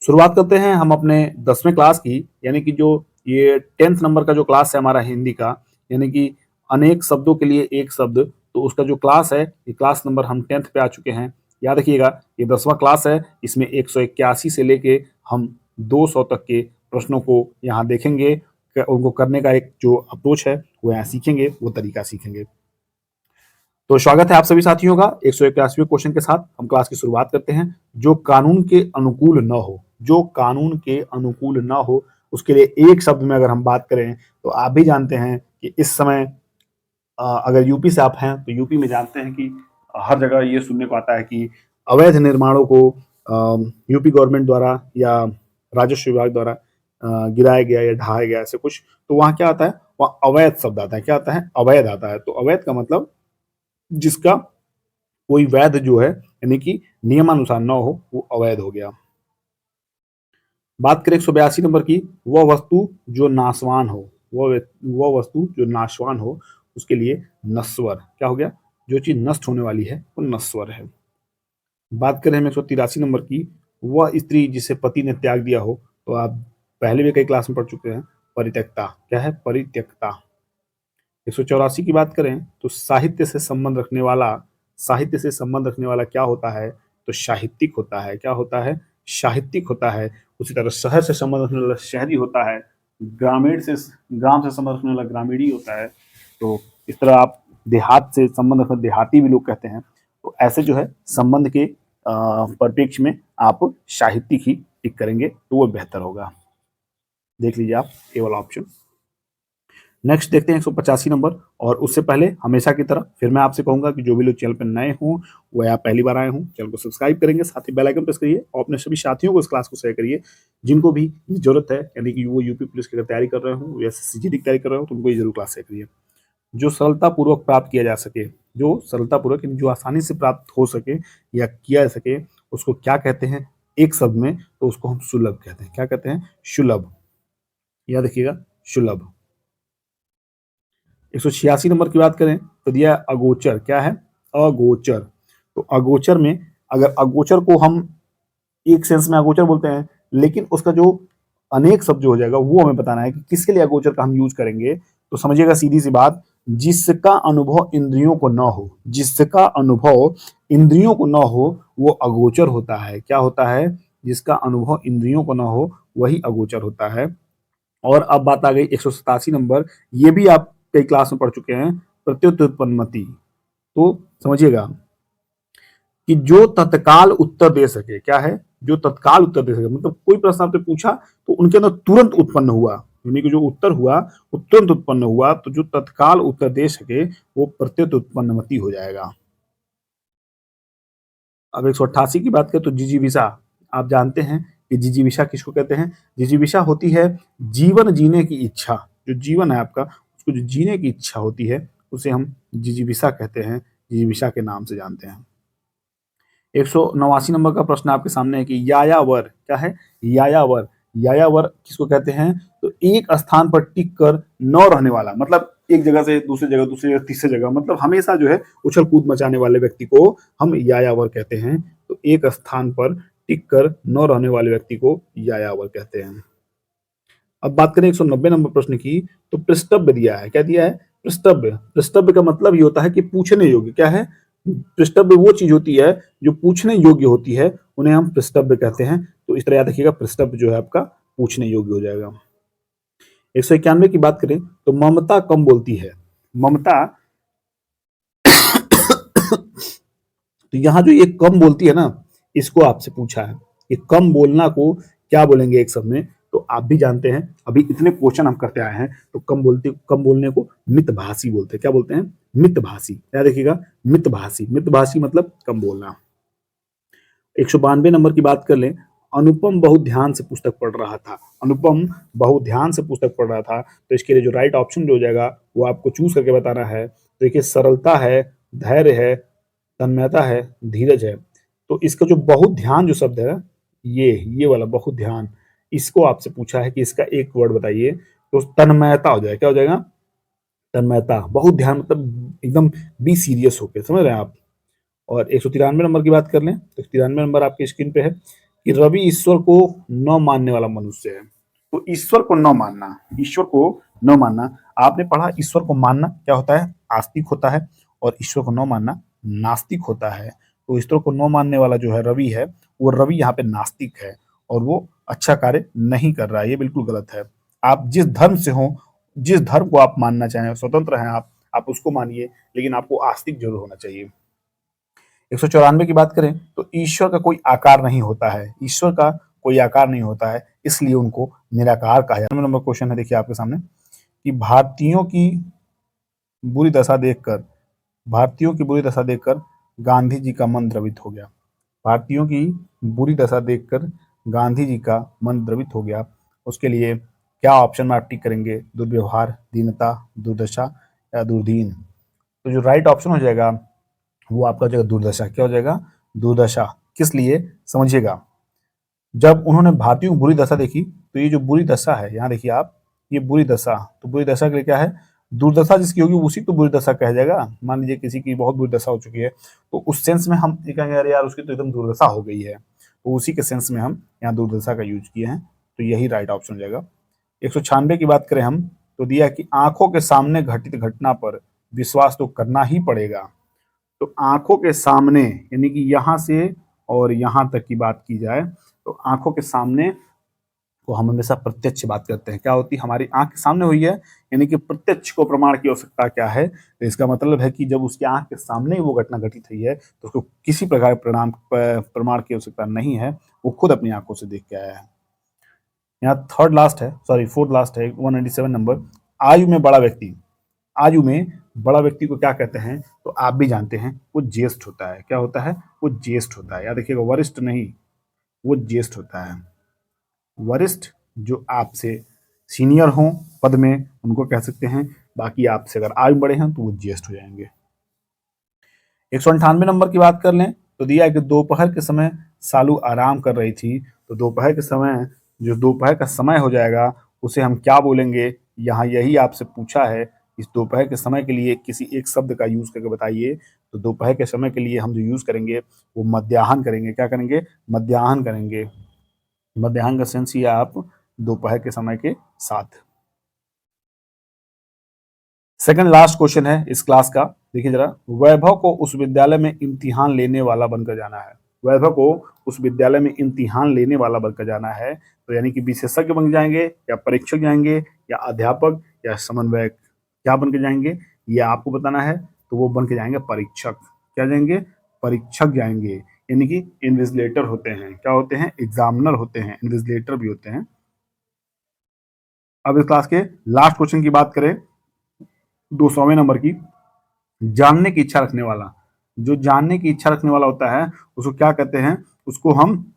शुरुआत करते हैं हम अपने 10वें क्लास की, यानी कि जो ये 10th नंबर का जो क्लास है हमारा हिंदी का, यानी कि अनेक शब्दों के लिए एक शब्द। तो उसका जो क्लास है, ये क्लास नंबर हम 10th पे आ चुके हैं। याद रखिएगा, ये 10वां क्लास है। इसमें 181 से लेके हम 200 तक के प्रश्नों को यहाँ देखेंगे। उनको करने का एक जो अप्रोच है वो यहाँ सीखेंगे, वो तरीका सीखेंगे। तो स्वागत है आप सभी साथियों का 181वें क्वेश्चन के साथ। हम क्लास की शुरुआत करते हैं। जो कानून के अनुकूल न हो, जो कानून के अनुकूल न हो, उसके लिए एक शब्द में अगर हम बात करें तो आप भी जानते हैं कि इस समय अगर यूपी से आप हैं तो यूपी में जानते हैं कि हर जगह ये सुनने को आता है कि अवैध निर्माणों को यूपी गवर्नमेंट द्वारा या राजस्व विभाग द्वारा गिराया गया या ढहाया गया, ऐसे कुछ। तो वहाँ क्या आता है, वहाँ अवैध शब्द आता है। क्या आता है? अवैध आता है। तो अवैध का मतलब जिसका कोई वैध जो है, यानी कि नियमानुसार न हो, वो अवैध हो गया। बात करें 182 नंबर की, वह वस्तु जो नाशवान हो, वह वस्तु जो नाशवान हो, उसके लिए नश्वर। क्या हो गया? जो चीज नष्ट होने वाली है वो नश्वर है। बात करें हम 183 नंबर की, वह स्त्री जिसे पति ने त्याग दिया हो। तो आप पहले भी कई क्लास में पढ़ चुके हैं, परित्यक्ता। क्या है? परित्यक्ता। 184 की बात करें तो साहित्य से संबंध रखने वाला, साहित्य से संबंध रखने वाला क्या होता है? तो साहित्यिक होता है। क्या होता है? साहित्यिक होता है। उसी तरह शहर से संबंध रखने वाला शहरी होता है। ग्रामीण से, ग्राम से संबंध रखने वाला ग्रामीणी होता है। तो इस तरह आप देहात से संबंध रखने देहाती भी लोग कहते हैं। तो ऐसे जो है संबंध के परिप्रेक्ष्य में आप साहित्यिक ही टिक करेंगे तो वो बेहतर होगा। देख लीजिए आप ये वाला ऑप्शन। नेक्स्ट देखते हैं 185 नंबर। और उससे पहले हमेशा की तरह फिर मैं आपसे कहूंगा कि जो भी लोग चैनल पर नए हों, वो या पहली बार आए हों, चैनल को सब्सक्राइब करेंगे, साथ ही बेल आइकन प्रेस करिए और अपने सभी साथियों को इस क्लास को शेयर करिए जिनको भी जरूरत है, यानी कि वो यूपी पुलिस की तैयारी कर रहे हो या सीजीडी की तैयारी कर रहे हो, तो उनको ये जरूर क्लास शेयर करिए। जो सरलतापूर्वक प्राप्त किया जा सके, जो सरलतापूर्वक यानी जो आसानी से प्राप्त हो सके या किया जा सके, उसको क्या कहते हैं एक शब्द में? तो उसको हम सुलभ कहते हैं। क्या कहते हैं? सुलभ। याद रखिएगा, सुलभ। 186 नंबर की बात करें तो दिया अगोचर। क्या है? अगोचर। तो अगोचर में, अगर अगोचर को हम एक सेंस में अगोचर बोलते हैं, लेकिन उसका जो अनेक शब्द जो हो जाएगा वो हमें बताना है कि किसके लिए अगोचर का हम यूज करेंगे। तो समझिएगा सीधी सी बात, जिसका अनुभव इंद्रियों को न हो, जिसका अनुभव इंद्रियों को न हो, वो अगोचर होता है। क्या होता है? जिसका अनुभव इंद्रियों को न हो वही अगोचर होता है। और अब बात आ गई 187 नंबर। ये भी आप कई क्लास में पढ़ चुके हैं, प्रत्युत्पन्नति। तो समझिएगा कि जो तत्काल उत्तर दे सके। क्या है? जो तत्काल उत्तर दे सके, मतलब कोई प्रश्न आपने पूछा तो उनके अंदर तुरंत उत्पन्न हुआ, यानी कि जो उत्तर हुआ वो तुरंत उत्पन्न हुआ। तो जो तत्काल उत्तर दे सके वो प्रत्युत उत्पन्नमति हो जाएगा। अब 188 की बात करें तो जिजीविषा। आप जानते हैं कि जिजीविषा किसको कहते हैं? जिजीविषा होती है जीवन जीने की इच्छा। जो जीवन है आपका, उसको जो जीने की इच्छा होती है उसे हम जिजीविषा कहते हैं, जिजीविषा के नाम से जानते हैं। 189 नंबर का प्रश्न आपके सामने है कि यायावर। क्या है? यायावर। यायावर किसको कहते हैं? तो एक स्थान पर टिक कर न रहने वाला, मतलब एक जगह से दूसरी जगह, दूसरी जगह तीसरी जगह, मतलब हमेशा जो है उछल कूद मचाने वाले व्यक्ति को हम यायावर कहते हैं। तो एक स्थान पर टिक कर न रहने वाले व्यक्ति को यायावर कहते हैं। अब बात करें 190 नंबर प्रश्न की, तो पृष्ठव्य दिया है। क्या दिया है? पृष्ठव्य। पृष्ठव्य का मतलब ये होता है कि पूछने योग्य। क्या है? पृष्ठव्य वो चीज होती है जो पूछने योग्य होती है, उन्हें हम पृष्ठव्य कहते हैं। तो इस तरह याद रखिएगा, पृष्ठव्य जो है आपका पूछने योग्य हो जाएगा। 191 की बात करें तो ममता कम बोलती है। ममता तो यहाँ जो ये कम बोलती है ना, इसको आपसे पूछा है कि कम बोलना को क्या बोलेंगे एक शब्द में। तो आप भी जानते हैं, अभी इतने क्वेश्चन हम करते आए हैं, तो कम बोलने को मितभाषी बोलते हैं। क्या बोलते हैं? मितभाषी। क्या देखिएगा, मितभाषी। मितभाषी मतलब कम बोलना। 192 नंबर की बात कर लें। अनुपम बहुत ध्यान से पुस्तक पढ़ रहा था। अनुपम बहुत ध्यान से पुस्तक पढ़ रहा था। तो इसके लिए जो राइट ऑप्शन जो हो जाएगा वो आपको चूज करके बताना है। तो देखिए, सरलता है, धैर्य है, तन्मयता है, धीरज है। तो इसका जो बहुत ध्यान जो शब्द है, ये वाला बहुत ध्यान, इसको आपसे पूछा है कि इसका एक वर्ड बताइए, तो तन्मयता हो जाएगा। क्या हो जाएगा? तन्मयता। बहुत ध्यान मतलब एकदम बी सीरियस होके, समझ रहे हैं आप। और 193 नंबर की बात कर लें तो 193 नंबर आपके स्क्रीन पे है कि रवि ईश्वर को न मानने वाला मनुष्य है। तो ईश्वर को न मानना, ईश्वर को न मानना, आपने पढ़ा ईश्वर को मानना क्या होता है, आस्तिक होता है, और ईश्वर को न मानना नास्तिक होता है। तो ईश्वर को न मानने वाला जो है रवि है, वो रवि यहाँ पे नास्तिक है और वो अच्छा कार्य नहीं कर रहा है, ये बिल्कुल गलत है। आप जिस धर्म से हो, जिस धर्म को आप मानना चाहें, स्वतंत्र हैं आप उसको मानिए, लेकिन आपको आस्तिक जरूर होना चाहिए। 194 की बात करें तो ईश्वर का कोई आकार नहीं होता है, ईश्वर का कोई आकार नहीं होता है, इसलिए उनको निराकार कहा जाता है। नंबर क्वेश्चन है, देखिए आपके सामने कि भारतीयों की बुरी दशा देखकर गांधी जी का मन द्रवित हो गया। भारतीयों की बुरी दशा देखकर गांधी जी का मन द्रवित हो गया। उसके लिए क्या ऑप्शन में आप टिक करेंगे, दुर्व्यवहार, दीनता, दुर्दशा या दुर्दीन। तो जो राइट ऑप्शन हो जाएगा वो आपका हो जाएगा दुर्दशा। क्या हो जाएगा, दुर्दशा। किस लिए, समझिएगा। जब उन्होंने भारतीयों की बुरी दशा देखी, तो ये जो बुरी दशा है, यहाँ देखिए आप, ये बुरी दशा, तो बुरी दशा के लिए क्या है, दुर्दशा जिसकी होगी उसी को बुरी दशा कहा जाएगा। मान लीजिए किसी की बहुत बुरी दशा हो चुकी है, तो उस सेंस में हम ये कहेंगे अरे यार उसकी तो एकदम दुर्दशा हो गई है, तो उसी के सेंस में हम यहाँ दुर्दशा का यूज किए हैं, तो यही राइट ऑप्शन हो जाएगा। 196 की बात करें हम, तो दिया कि आंखों के सामने घटित घटना पर विश्वास तो करना ही पड़ेगा। तो आंखों के सामने यानी कि यहाँ से और यहाँ तक की बात की जाए, तो आंखों के सामने को हम हमेशा प्रत्यक्ष बात करते हैं। क्या होती है, हमारी आंख के सामने हुई है, यानी कि प्रत्यक्ष को प्रमाण की आवश्यकता क्या है, तो इसका मतलब है कि जब उसकी आंख के सामने ही वो घटना घटित हुई है, तो उसको किसी प्रकार प्रमाण की आवश्यकता नहीं है, वो खुद अपनी आंखों से देख के आया है। यहाँ थर्ड लास्ट है, सॉरी फोर्थ लास्ट है, 197 नंबर। आयु में बड़ा व्यक्ति, आयु में बड़ा व्यक्ति को क्या कहते हैं, तो आप भी जानते हैं, वो ज्येष्ठ होता है। क्या होता है, वो ज्येष्ठ होता है। याद रखिएगा, वरिष्ठ नहीं, वो ज्येष्ठ होता है। वरिष्ठ जो आपसे सीनियर हों पद में, उनको कह सकते हैं। बाकी आपसे अगर आयु बड़े हैं तो वो ज्येष्ठ हो जाएंगे। 198 नंबर की बात कर लें, तो दिया है कि दोपहर के समय सालू आराम कर रही थी। तो दोपहर के समय, जो दोपहर का समय हो जाएगा, उसे हम क्या बोलेंगे, यहाँ यही आपसे पूछा है। इस दोपहर के समय के लिए किसी एक शब्द का यूज करके बताइए। तो दोपहर के समय के लिए हम जो यूज करेंगे वो मध्याह्न करेंगे। क्या करेंगे, मध्याह्न करेंगे। मध्याह्न का सेंस ये आप दोपहर के समय के साथ। सेकंड लास्ट क्वेश्चन है इस क्लास का, देखिए जरा। वैभव को उस विद्यालय में इम्तिहान लेने वाला बनकर जाना है। वैभव को उस विद्यालय में इम्तिहान लेने वाला बनकर जाना है, तो यानी कि विशेषज्ञ बन जाएंगे या परीक्षक जाएंगे या अध्यापक या समन्वयक, क्या बन के जाएंगे ये आपको बताना है। तो वो बन के जाएंगे परीक्षक। क्या जाएंगे, परीक्षक जाएंगे। यानी कि इन्विजिलेटर होते हैं, क्या होते हैं, एग्जामिनर होते हैं, इन्विजिलेटर भी होते हैं। अब इस क्लास के लास्ट क्वेश्चन की बात करें, 200वें नंबर की, जानने की इच्छा रखने वाला। जो जानने की इच्छा रखने वाला होता है उसको क्या कहते हैं, उसको हम,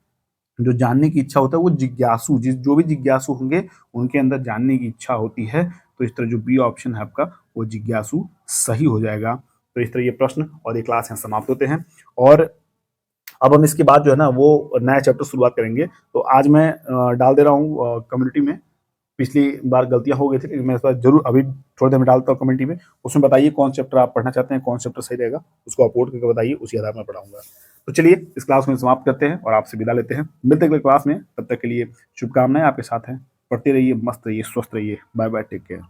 जो जानने की इच्छा होता है वो जिज्ञासु, जो भी जिज्ञासु होंगे उनके अंदर जानने की इच्छा होती है। तो इस तरह जो बी ऑप्शन है आपका वो जिज्ञासु सही हो जाएगा। तो इस तरह ये प्रश्न और ये क्लास यहाँ समाप्त होते हैं। और अब हम इसके बाद जो है ना वो नया चैप्टर शुरुआत करेंगे। तो आज मैं डाल दे रहा हूँ कम्युनिटी में। पिछली बार गलतियां हो गई थी, लेकिन मैं इस बार जरूर अभी थोड़ी देर में डालता हूँ कम्युनिटी में। उसमें बताइए कौन चैप्टर आप पढ़ना चाहते हैं, कौन चैप्टर सही रहेगा, उसको अपलोड करके बताइए, उसी आधार में पढ़ाऊंगा। तो चलिए इस क्लास में समाप्त करते हैं और आपसे विदा लेते हैं। मिलते हैं अगले क्लास में, तब तक के लिए शुभकामनाएं आपके साथ हैं। पढ़ते रहिए, मस्त रहिए, स्वस्थ रहिए। Bye bye, take care.